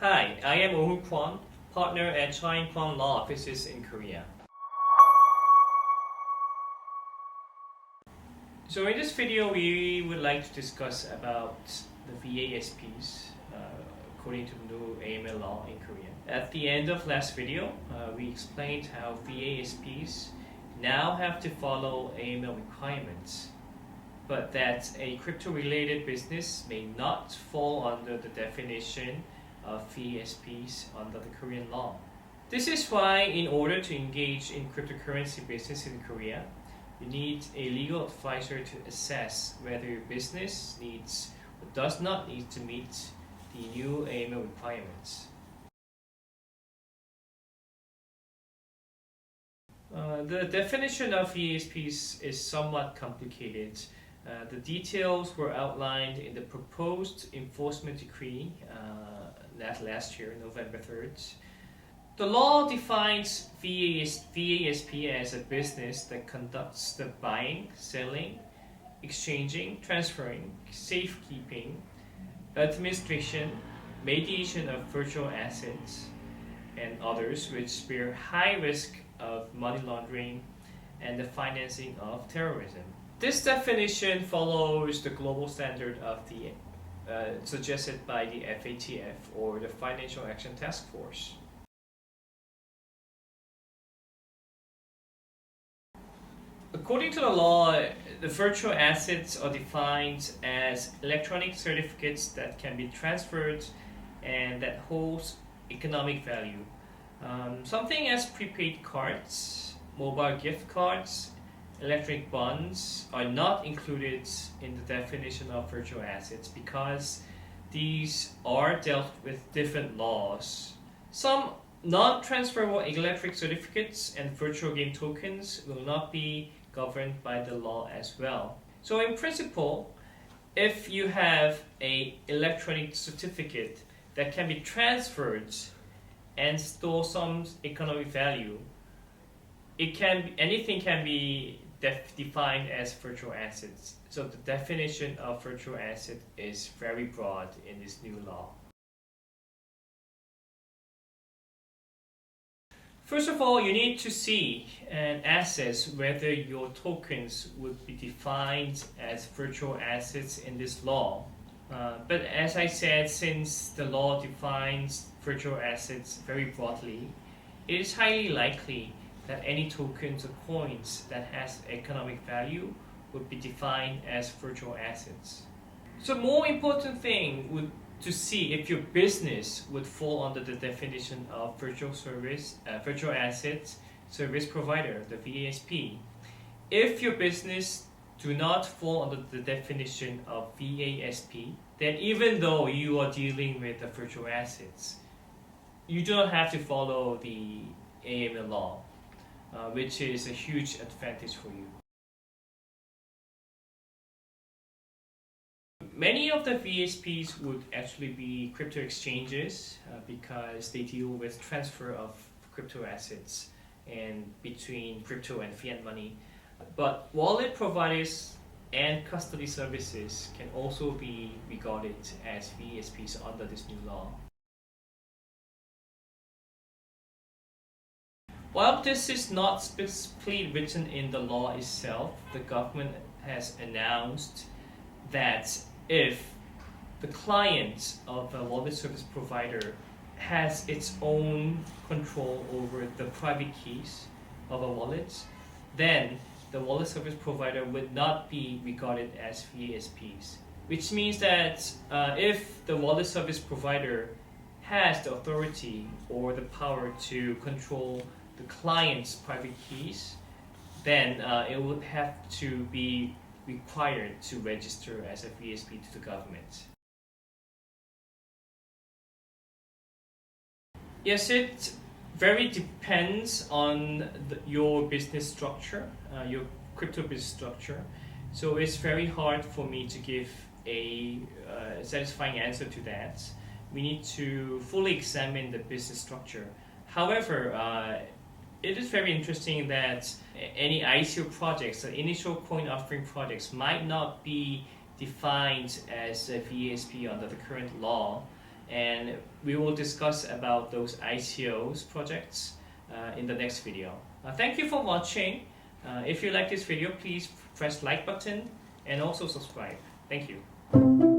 Hi, I am Oh Kwon, partner at Chai Kwon Law Offices in Korea. So in this video, we would like to discuss about the VASPs according to the new AML law in Korea. At the end of last video, we explained how VASPs now have to follow AML requirements, but that a crypto-related business may not fall under the definition of VASPs under the Korean law. This is why, in order to engage in cryptocurrency business in Korea, you need a legal advisor to assess whether your business needs or does not need to meet the new AML requirements. The definition of VASPs is somewhat complicated. The details were outlined in the proposed enforcement decree last year, November 3rd. The law defines VASP as a business that conducts the buying, selling, exchanging, transferring, safekeeping, administration, mediation of virtual assets, and others which bear high risk of money laundering and the financing of terrorism. This definition follows the global standard of the suggested by the FATF, or the Financial Action Task Force. According to the law, the virtual assets are defined as electronic certificates that can be transferred and that holds economic value. Something as prepaid cards, mobile gift cards, electronic bonds are not included in the definition of virtual assets because these are dealt with different laws. Some non-transferable electronic certificates and virtual game tokens will not be governed by the law as well. So in principle, if you have an electronic certificate that can be transferred and store some economic value, anything can be defined as virtual assets. So the definition of virtual asset is very broad in this new law. First of all, you need to see and assess whether your tokens would be defined as virtual assets in this law. But as I said, since the law defines virtual assets very broadly, it is highly likely that any tokens or coins that has economic value would be defined as virtual assets. So more important thing would to see if your business would fall under the definition of virtual assets service provider, the VASP. If your business do not fall under the definition of VASP, then even though you are dealing with the virtual assets, you do not have to follow the AML law, which is a huge advantage for you. Many of the VASPs would actually be crypto exchanges because they deal with transfer of crypto assets and between crypto and fiat money. But wallet providers and custody services can also be regarded as VASPs under this new law. While this is not specifically written in the law itself, the government has announced that if the client of a wallet service provider has its own control over the private keys of a wallet, then the wallet service provider would not be regarded as VASPs. Which means that if the wallet service provider has the authority or the power to control the client's private keys, then it would have to be required to register as a VASP to the government. Yes, it very depends on your business structure, your crypto business structure. So it's very hard for me to give a satisfying answer to that. We need to fully examine the business structure. However, it is very interesting that any ICO projects, the initial coin offering projects, might not be defined as a VASP under the current law, and we will discuss about those ICOs projects in the next video. Thank you for watching. If you like this video, please press like button and also subscribe. Thank you.